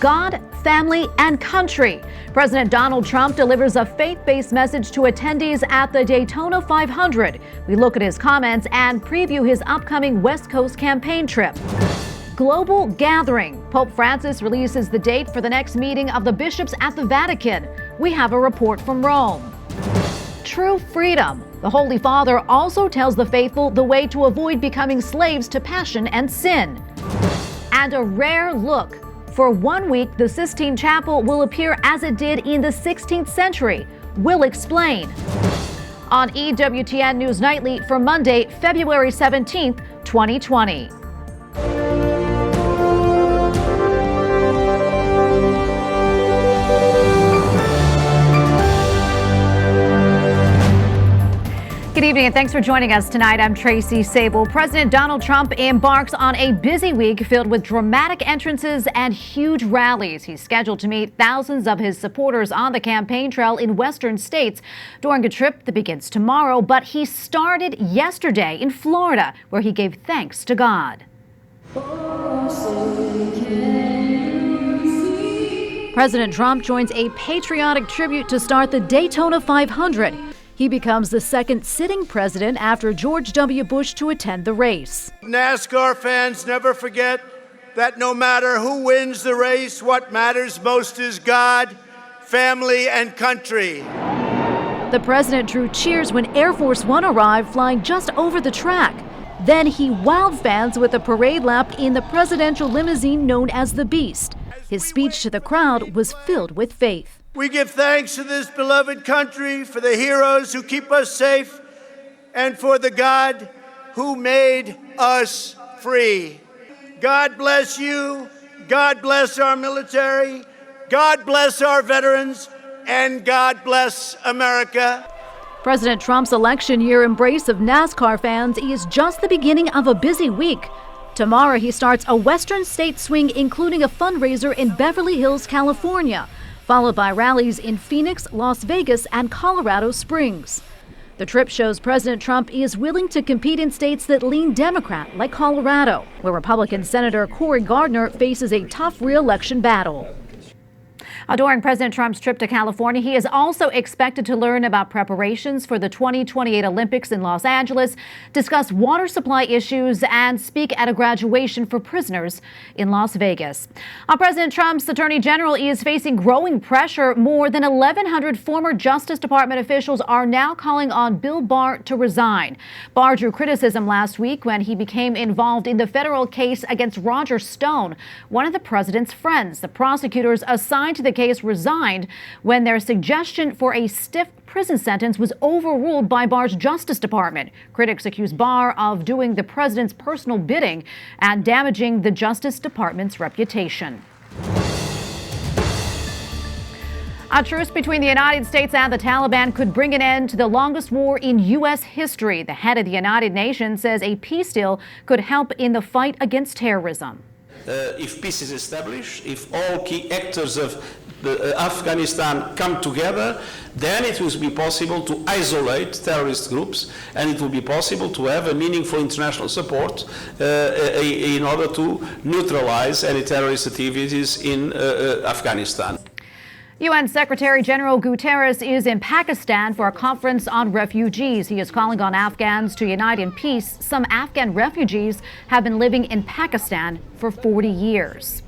God, family, and country. President Donald Trump delivers a faith-based message to attendees at the Daytona 500. We look at his comments and preview his upcoming West Coast campaign trip. Global gathering. Pope Francis releases the date for the next meeting of the bishops at the Vatican. We have a report from Rome. True freedom. The Holy Father also tells the faithful the way to avoid becoming slaves to passion and sin. And a rare look. For 1 week, the Sistine Chapel will appear as it did in the 16th century. We'll explain. On EWTN News Nightly for Monday, February 17th, 2020. Good evening and thanks for joining us tonight. I'm Tracy Sable. President Donald Trump embarks on a busy week filled with dramatic entrances and huge rallies. He's scheduled to meet thousands of his supporters on the campaign trail in western states during a trip that begins tomorrow. But he started yesterday in Florida, where he gave thanks to God. President Trump joins a patriotic tribute to start the Daytona 500. He becomes the second sitting president after George W. Bush to attend the race. NASCAR fans never forget that no matter who wins the race, what matters most is God, family, and country. The president drew cheers when Air Force One arrived, flying just over the track. Then he wowed fans with a parade lap in the presidential limousine known as the Beast. His speech to the crowd was filled with faith. We give thanks to this beloved country for the heroes who keep us safe and for the God who made us free. God bless you. God bless our military. God bless our veterans. And God bless America. President Trump's election year embrace of NASCAR fans is just the beginning of a busy week. Tomorrow he starts a western state swing, including a fundraiser in Beverly Hills, California, followed by rallies in Phoenix, Las Vegas, and Colorado Springs. The trip shows President Trump is willing to compete in states that lean Democrat, like Colorado, where Republican Senator Cory Gardner faces a tough re-election battle. During President Trump's trip to California, he is also expected to learn about preparations for the 2028 Olympics in Los Angeles, discuss water supply issues, and speak at a graduation for prisoners in Las Vegas. President Trump's Attorney General is facing growing pressure. More than 1,100 former Justice Department officials are now calling on Bill Barr to resign. Barr drew criticism last week when he became involved in the federal case against Roger Stone, one of the president's friends. The prosecutors assigned to the case resigned when their suggestion for a stiff prison sentence was overruled by Barr's Justice Department. Critics accuse Barr of doing the president's personal bidding and damaging the Justice Department's reputation. A truce between the United States and the Taliban could bring an end to the longest war in U.S. history. The head of the United Nations says a peace deal could help in the fight against terrorism. If peace is established, if all key actors of Afghanistan come together, then it will be possible to isolate terrorist groups, and it will be possible to have a meaningful international support in order to neutralize any terrorist activities in Afghanistan. UN Secretary General Guterres is in Pakistan for a conference on refugees. He is calling on Afghans to unite in peace. Some Afghan refugees have been living in Pakistan for 40 years.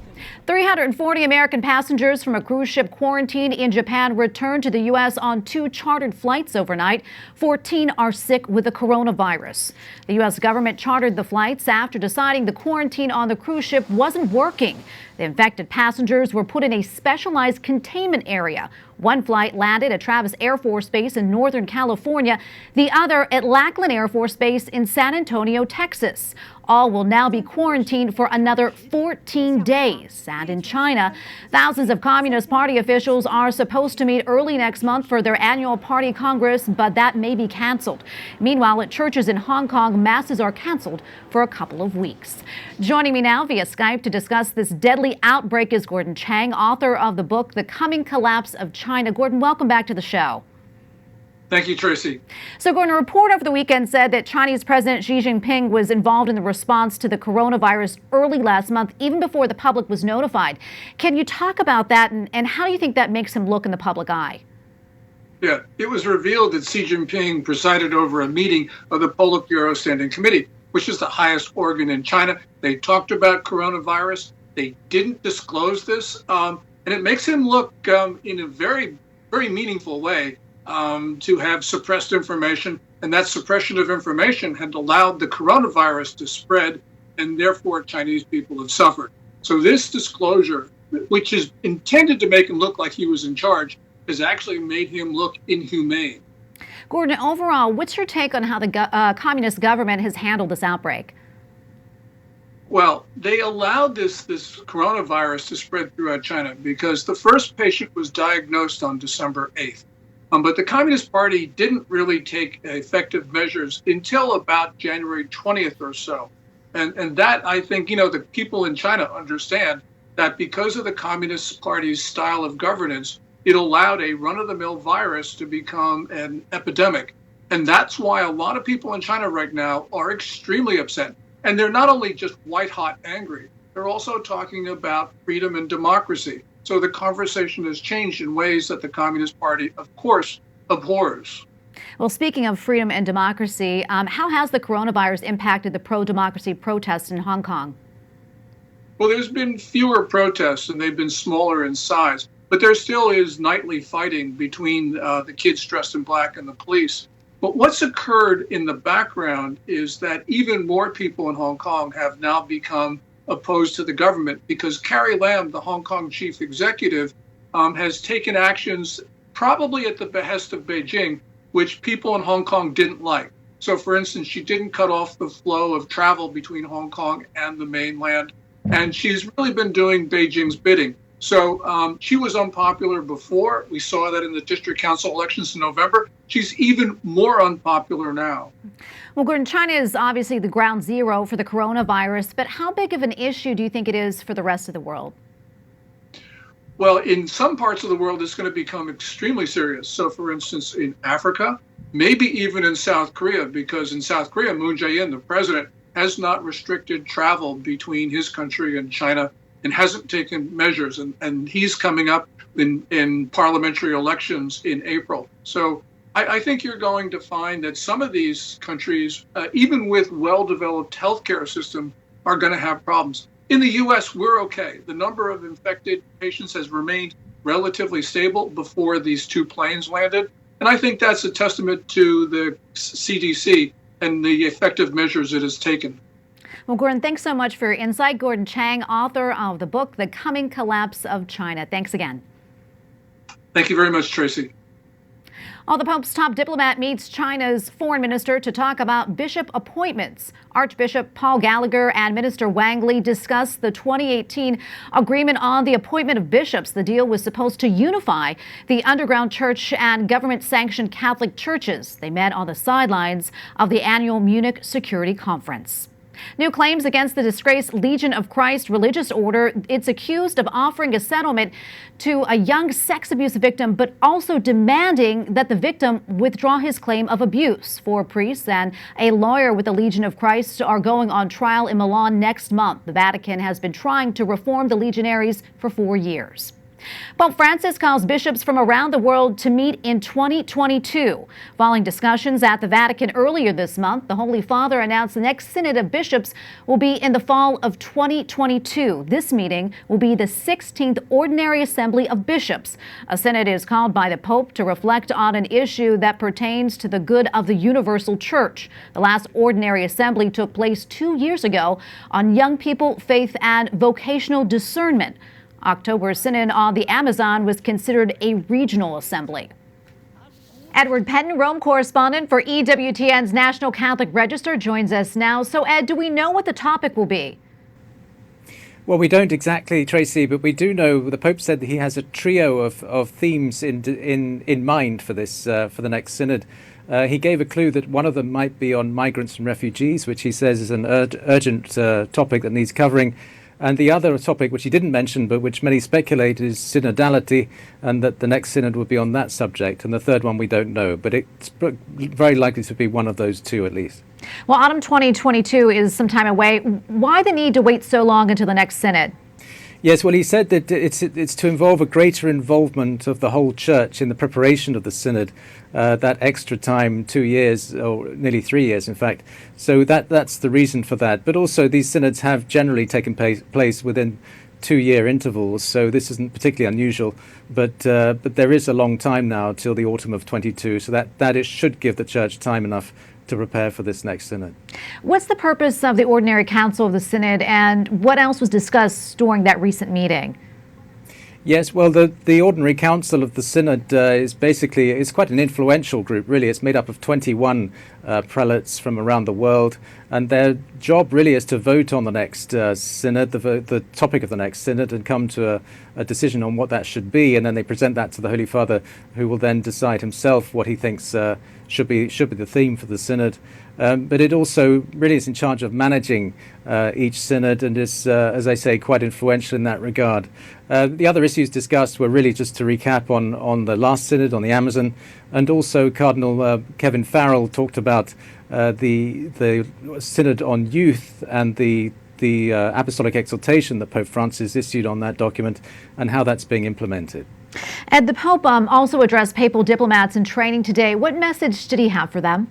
340 American passengers from a cruise ship quarantined in Japan returned to the U.S. on 2 chartered flights overnight. 14 are sick with the coronavirus. The U.S. government chartered the flights after deciding the quarantine on the cruise ship wasn't working. The infected passengers were put in a specialized containment area. One flight landed at Travis Air Force Base in Northern California, the other at Lackland Air Force Base in San Antonio, Texas. All will now be quarantined for another 14 days. And in China, thousands of Communist Party officials are supposed to meet early next month for their annual party congress, but that may be canceled. Meanwhile, at churches in Hong Kong, masses are canceled for a couple of weeks. Joining me now via Skype to discuss this deadly outbreak is Gordon Chang, author of the book, The Coming Collapse of China. Gordon, welcome back to the show. Thank you, Tracy. So, Gordon, a report over the weekend said that Chinese President Xi Jinping was involved in the response to the coronavirus early last month, even before the public was notified. Can you talk about that, and how do you think that makes him look in the public eye? Yeah, it was revealed that Xi Jinping presided over a meeting of the Politburo Standing Committee, which is the highest organ in China. They talked about coronavirus. They didn't disclose this, and it makes him look in a very, very meaningful way to have suppressed information, and that suppression of information had allowed the coronavirus to spread, and therefore Chinese people have suffered. So this disclosure, which is intended to make him look like he was in charge, has actually made him look inhumane. Gordon, overall, what's your take on how the communist government has handled this outbreak? Well, they allowed this coronavirus to spread throughout China because the first patient was diagnosed on December 8th. But the Communist Party didn't really take effective measures until about January 20th or so. And that, I think, the people in China understand that because of the Communist Party's style of governance, it allowed a run-of-the-mill virus to become an epidemic. And that's why a lot of people in China right now are extremely upset. And they're not only just white-hot angry, they're also talking about freedom and democracy. So the conversation has changed in ways that the Communist Party, of course, abhors. Well, speaking of freedom and democracy, how has the coronavirus impacted the pro-democracy protests in Hong Kong? Well, there's been fewer protests, and they've been smaller in size. But there still is nightly fighting between the kids dressed in black and the police. But what's occurred in the background is that even more people in Hong Kong have now become opposed to the government because Carrie Lam, the Hong Kong chief executive, has taken actions probably at the behest of Beijing, which people in Hong Kong didn't like. So, for instance, she didn't cut off the flow of travel between Hong Kong and the mainland, and she's really been doing Beijing's bidding. So she was unpopular before. We saw that in the district council elections in November. She's even more unpopular now. Well, Gordon, China is obviously the ground zero for the coronavirus, but how big of an issue do you think it is for the rest of the world? Well, in some parts of the world, it's going to become extremely serious. So, for instance, in Africa, maybe even in South Korea, because in South Korea, Moon Jae-in, the president, has not restricted travel between his country and China and hasn't taken measures. And he's coming up in parliamentary elections in April. So I think you're going to find that some of these countries, even with well-developed healthcare system, are going to have problems. In the U.S., we're okay. The number of infected patients has remained relatively stable before these two planes landed. And I think that's a testament to the CDC and the effective measures it has taken. Well, Gordon, thanks so much for your insight. Gordon Chang, author of the book, The Coming Collapse of China. Thanks again. Thank you very much, Tracy. Well, the Pope's top diplomat meets China's foreign minister to talk about bishop appointments. Archbishop Paul Gallagher and Minister Wang Li discussed the 2018 agreement on the appointment of bishops. The deal was supposed to unify the underground church and government-sanctioned Catholic churches. They met on the sidelines of the annual Munich Security Conference. New claims against the disgraced Legion of Christ religious order. It's accused of offering a settlement to a young sex abuse victim, but also demanding that the victim withdraw his claim of abuse. Four priests and a lawyer with the Legion of Christ are going on trial in Milan next month. The Vatican has been trying to reform the legionaries for 4 years. Pope Francis calls bishops from around the world to meet in 2022. Following discussions at the Vatican earlier this month, the Holy Father announced the next Synod of bishops will be in the fall of 2022. This meeting will be the 16th Ordinary Assembly of Bishops. A synod is called by the Pope to reflect on an issue that pertains to the good of the universal church. The last Ordinary Assembly took place 2 years ago on young people, faith, and vocational discernment. October's Synod on the Amazon was considered a regional assembly. Edward Pentin, Rome correspondent for EWTN's National Catholic Register, joins us now. So, Ed, do we know what the topic will be? Well, we don't exactly, Tracy, but we do know the Pope said that he has a trio of themes in mind for this for the next Synod. He gave a clue that one of them might be on migrants and refugees, which he says is an urgent topic that needs covering. And the other topic, which he didn't mention, but which many speculate, is synodality, and that the next synod would be on that subject. And the third one we don't know, but it's very likely to be one of those two at least. Well, autumn 2022 is some time away. Why the need to wait so long until the next synod? Yes, well, he said that it's to involve a greater involvement of the whole church in the preparation of the synod, that extra time, 2 years, or nearly 3 years, in fact. So that's the reason for that. But also, these synods have generally taken place within 2-year intervals, so this isn't particularly unusual. But there is a long time now till the autumn of 22, so that it should give the church time enough to prepare for this next synod. What's the purpose of the Ordinary Council of the Synod, and what else was discussed during that recent meeting? Yes, well, the Ordinary Council of the Synod is quite an influential group, really. It's made up of 21 prelates from around the world, and their job really is to vote on the next synod, the topic of the next synod, and come to a decision on what that should be, and then they present that to the Holy Father, who will then decide himself what he thinks should be the theme for the synod. But it also really is in charge of managing each synod, and is, as I say, quite influential in that regard. The other issues discussed were really, just to recap, on the last synod on the Amazon, and also Cardinal Kevin Farrell talked about the synod on youth and the apostolic exhortation that Pope Francis issued on that document, and how that's being implemented. Ed, the Pope also addressed papal diplomats in training today. What message did he have for them?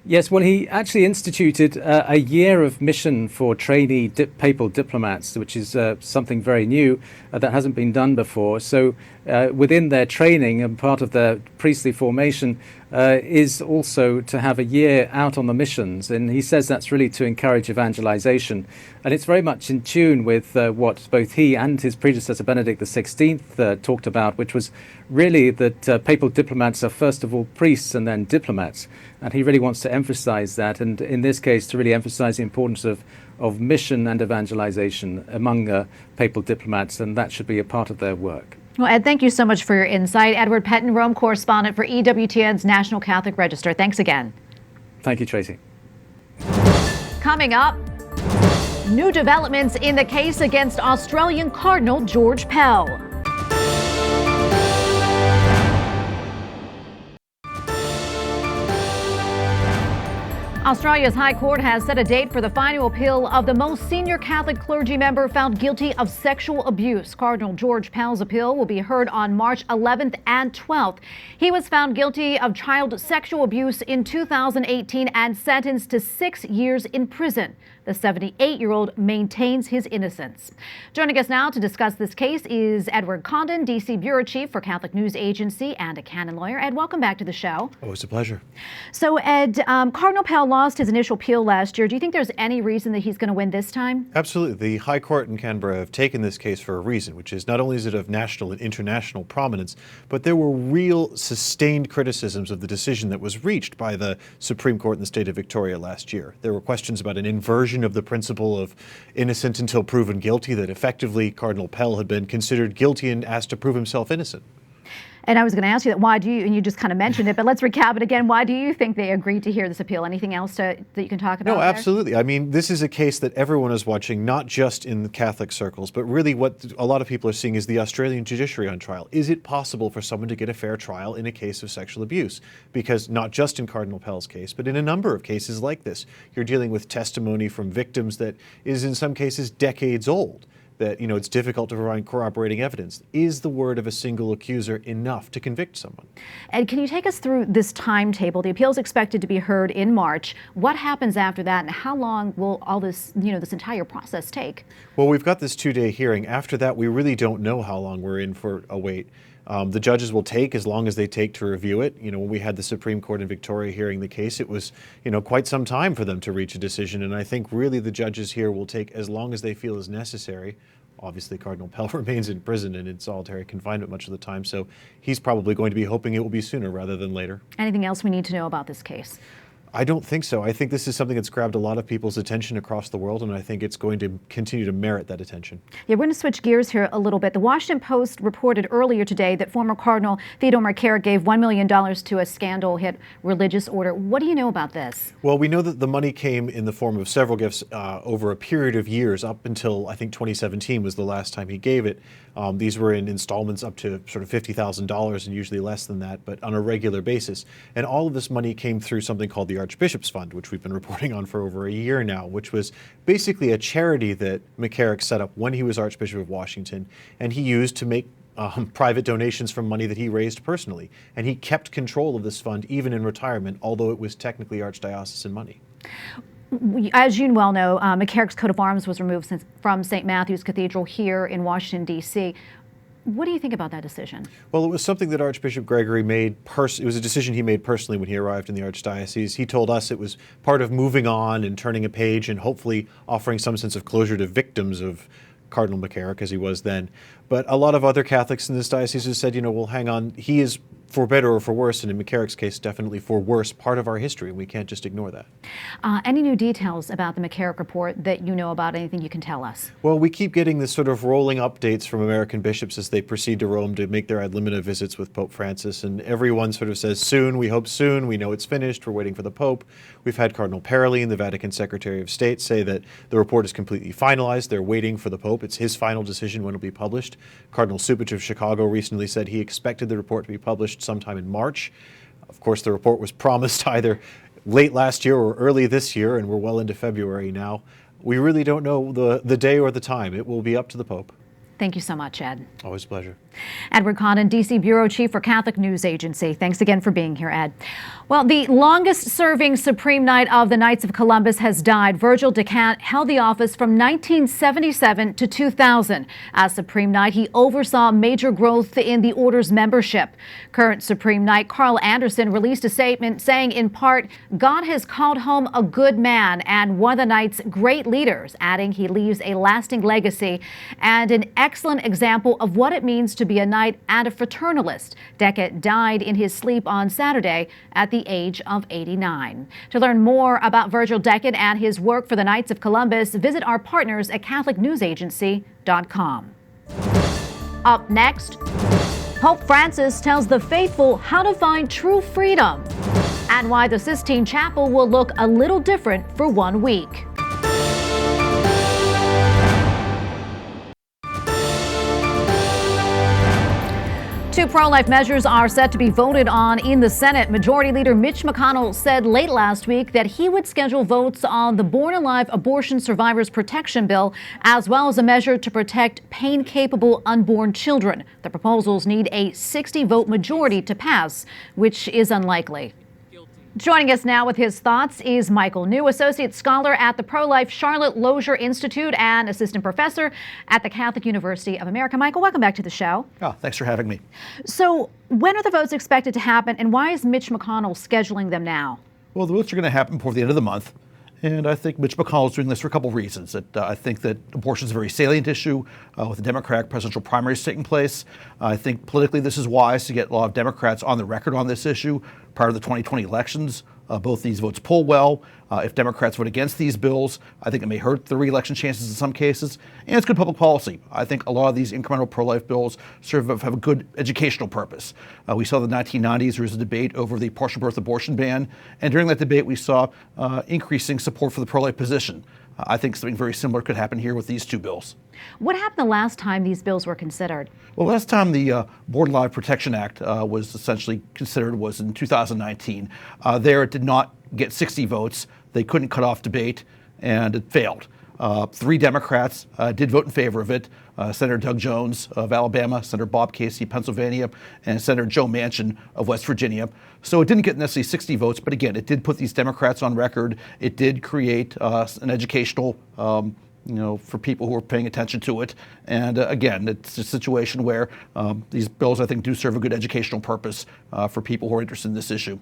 Yes, well, he actually instituted a year of mission for trainee papal diplomats, which is something very new that hasn't been done before. So within their training, and part of their priestly formation is also to have a year out on the missions. And he says that's really to encourage evangelization. And it's very much in tune with what both he and his predecessor Benedict XVI talked about, which was really that papal diplomats are first of all priests and then diplomats. And he really wants to emphasize that, and in this case to really emphasize the importance of mission and evangelization among papal diplomats, and that should be a part of their work. Well, Ed, thank you so much for your insight. Edward Pentin, Rome correspondent for EWTN's National Catholic Register. Thanks again. Thank you, Tracy. Coming up, new developments in the case against Australian Cardinal George Pell. Australia's High Court has set a date for the final appeal of the most senior Catholic clergy member found guilty of sexual abuse. Cardinal George Pell's appeal will be heard on March 11th and 12th. He was found guilty of child sexual abuse in 2018 and sentenced to 6 years in prison. The 78-year-old maintains his innocence. Joining us now to discuss this case is Edward Condon, D.C. Bureau Chief for Catholic News Agency and a canon lawyer. Ed, welcome back to the show. Oh, it's a pleasure. So, Ed, Cardinal Pell lost his initial appeal last year. Do you think there's any reason that he's going to win this time? Absolutely. The High Court in Canberra have taken this case for a reason, which is not only is it of national and international prominence, but there were real sustained criticisms of the decision that was reached by the Supreme Court in the state of Victoria last year. There were questions about an inversion of the principle of innocent until proven guilty, that effectively Cardinal Pell had been considered guilty and asked to prove himself innocent. And I was going to ask you that, why do you, and you just kind of mentioned it, but let's recap it again. Why do you think they agreed to hear this appeal? Anything else that you can talk about? No, there? absolutely. I mean, this is a case that everyone is watching, not just in the Catholic circles, but really what a lot of people are seeing is the Australian judiciary on trial. Is it possible for someone to get a fair trial in a case of sexual abuse? Because not just in Cardinal Pell's case, but in a number of cases like this, you're dealing with testimony from victims that is in some cases decades old. That, you know, it's difficult to provide corroborating evidence. Is the word of a single accuser enough to convict someone? And can you take us through this timetable? The appeal is expected to be heard in March. What happens after that, and how long will all this, this entire process take? Well, we've got this 2-day hearing. After that, we really don't know how long we're in for a wait. The judges will take as long as they take to review it. When we had the Supreme Court in Victoria hearing the case, it was, quite some time for them to reach a decision. And I think really the judges here will take as long as they feel is necessary. Obviously, Cardinal Pell remains in prison and in solitary confinement much of the time, so he's probably going to be hoping it will be sooner rather than later. Anything else we need to know about this case? I don't think so. I think this is something that's grabbed a lot of people's attention across the world, and I think it's going to continue to merit that attention. Yeah, we're going to switch gears here a little bit. The Washington Post reported earlier today that former Cardinal Theodore McCarrick gave $1 million to a scandal-hit religious order. What do you know about this? Well, we know that the money came in the form of several gifts over a period of years, up until I think 2017 was the last time he gave it. These were in installments up to sort of $50,000 and usually less than that, but on a regular basis. And all of this money came through something called the Archbishop's Fund, which we've been reporting on for over a year now, which was basically a charity that McCarrick set up when he was Archbishop of Washington, and he used to make private donations from money that he raised personally. And he kept control of this fund even in retirement, although it was technically archdiocesan money. As you well know, McCarrick's coat of arms was removed from St. Matthew's Cathedral here in Washington, D.C. What do you think about that decision? Well, it was something that Archbishop Gregory made. It was a decision he made personally when he arrived in the Archdiocese. He told us it was part of moving on and turning a page and hopefully offering some sense of closure to victims of Cardinal McCarrick, as he was then. But a lot of other Catholics in this diocese have said, well, hang on, he is, for better or for worse, and in McCarrick's case, definitely for worse, part of our history, and we can't just ignore that. Any new details about the McCarrick report that you know about, anything you can tell us? Well, we keep getting this sort of rolling updates from American bishops as they proceed to Rome to make their ad limina visits with Pope Francis, and everyone sort of says, soon, we hope soon, we know it's finished, we're waiting for the Pope. We've had Cardinal Parolin, the Vatican Secretary of State, say that the report is completely finalized, they're waiting for the Pope, it's his final decision when it'll be published. Cardinal Cupich of Chicago recently said he expected the report to be published sometime in March. Of course, the report was promised either late last year or early this year, and we're well into February now. We really don't know the day or the time. It will be up to the Pope. Thank you so much, Ed. Always a pleasure. Edward Condon, D.C. Bureau Chief for Catholic News Agency. Thanks again for being here, Ed. Well, the longest-serving Supreme Knight of the Knights of Columbus has died. Virgil DeCant held the office from 1977 to 2000. As Supreme Knight, he oversaw major growth in the order's membership. Current Supreme Knight Carl Anderson released a statement saying, in part, God has called home a good man and one of the Knight's great leaders, adding he leaves a lasting legacy and an excellent example of what it means to be a Knight and a fraternalist. DeCant died in his sleep on Saturday at the age of 89. To learn more about Virgil DeCant and his work for the Knights of Columbus, visit our partners at CatholicNewsAgency.com. Up next, Pope Francis tells the faithful how to find true freedom and why the Sistine Chapel will look a little different for 1 week. Two pro-life measures are set to be voted on in the Senate. Majority Leader Mitch McConnell said late last week that he would schedule votes on the Born Alive Abortion Survivors Protection Bill, as well as a measure to protect pain-capable unborn children. The proposals need a 60-vote majority to pass, which is unlikely. Joining us now with his thoughts is Michael New, Associate Scholar at the Pro-Life Charlotte Lozier Institute and Assistant Professor at the Catholic University of America. Michael, welcome back to the show. Oh, thanks for having me. So when are the votes expected to happen, and why is Mitch McConnell scheduling them now? Well, the votes are going to happen before the end of the month. And I think Mitch McConnell is doing this for a couple of reasons. I think that abortion is a very salient issue with the Democratic presidential primaries taking place. I think politically this is wise to get a lot of Democrats on the record on this issue prior to the 2020 elections. Both these votes poll well. If Democrats vote against these bills, I think it may hurt the re-election chances in some cases. And it's good public policy. I think a lot of these incremental pro-life bills have a good educational purpose. We saw in the 1990s there was a debate over the partial birth abortion ban. And during that debate, we saw increasing support for the pro-life position. I think something very similar could happen here with these two bills. What happened the last time these bills were considered? Well, last time the Born Alive Protection Act was essentially considered was in 2019. There it did not get 60 votes. They couldn't cut off debate, and it failed. 3 Democrats did vote in favor of it. Senator Doug Jones of Alabama, Senator Bob Casey, Pennsylvania, and Senator Joe Manchin of West Virginia. So it didn't get necessarily 60 votes, but again, it did put these Democrats on record. It did create an educational for people who are paying attention to it. And again, it's a situation where these bills, I think, do serve a good educational purpose for people who are interested in this issue.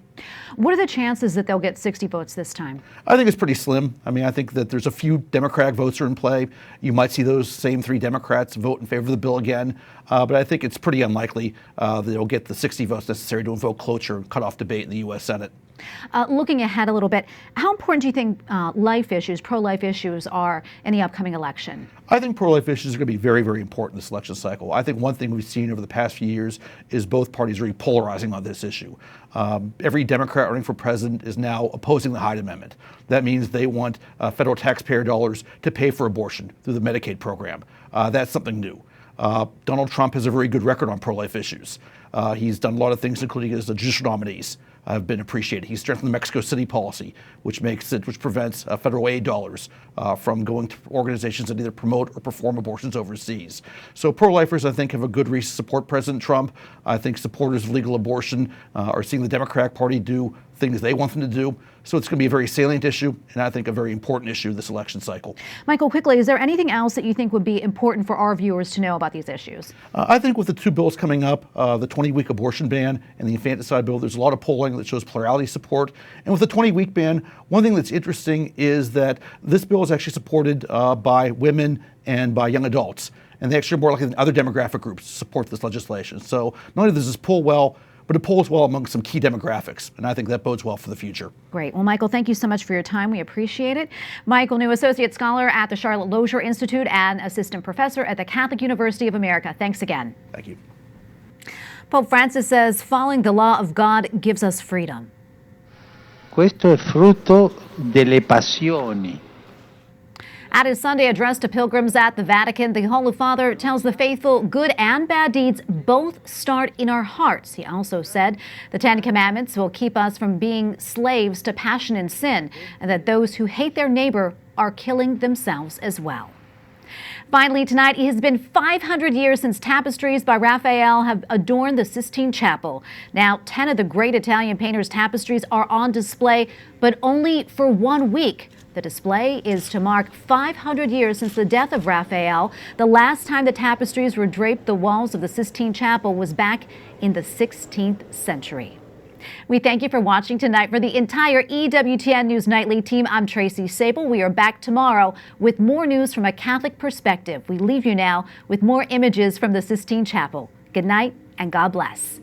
What are the chances that they'll get 60 votes this time? I think it's pretty slim. I mean, I think that there's a few Democratic votes are in play. You might see those same 3 Democrats vote in favor of the bill again. But I think it's pretty unlikely that they'll get the 60 votes necessary to invoke cloture and cut off debate in the U.S. Senate. Looking ahead a little bit, how important do you think life issues, pro-life issues, are in the upcoming election? I think pro-life issues are going to be very, very important in this election cycle. I think one thing we've seen over the past few years is both parties really polarizing on this issue. Every Democrat running for president is now opposing the Hyde Amendment. That means they want federal taxpayer dollars to pay for abortion through the Medicaid program. That's something new. Donald Trump has a very good record on pro-life issues. He's done a lot of things, including his judicial nominees have been appreciated. He's strengthened the Mexico City policy, which prevents federal aid dollars from going to organizations that either promote or perform abortions overseas. So pro-lifers, I think, have a good reason to support President Trump. I think supporters of legal abortion are seeing the Democratic Party do things they want them to do. So it's going to be a very salient issue, and I think a very important issue this election cycle. Michael, quickly, is there anything else that you think would be important for our viewers to know about these issues? I think with the two bills coming up, the 20-week abortion ban and the infanticide bill, there's a lot of polling that shows plurality support. And with the 20-week ban, one thing that's interesting is that this bill is actually supported by women and by young adults. And they actually are more likely than other demographic groups to support this legislation. So not only does this poll well, but it polls well among some key demographics, and I think that bodes well for the future. Great. Well, Michael, thank you so much for your time. We appreciate it. Michael New, Associate Scholar at the Charlotte Lozier Institute and Assistant Professor at the Catholic University of America. Thanks again. Thank you. Pope Francis says following the law of God gives us freedom. Questo è frutto delle passioni. At his Sunday address to pilgrims at the Vatican, the Holy Father tells the faithful good and bad deeds both start in our hearts. He also said the Ten Commandments will keep us from being slaves to passion and sin, and that those who hate their neighbor are killing themselves as well. Finally, tonight, it has been 500 years since tapestries by Raphael have adorned the Sistine Chapel. Now, 10 of the great Italian painter's tapestries are on display, but only for 1 week. The display is to mark 500 years since the death of Raphael. The last time the tapestries were draped the walls of the Sistine Chapel was back in the 16th century. We thank you for watching tonight. For the entire EWTN News Nightly team, I'm Tracy Sable. We are back tomorrow with more news from a Catholic perspective. We leave you now with more images from the Sistine Chapel. Good night and God bless.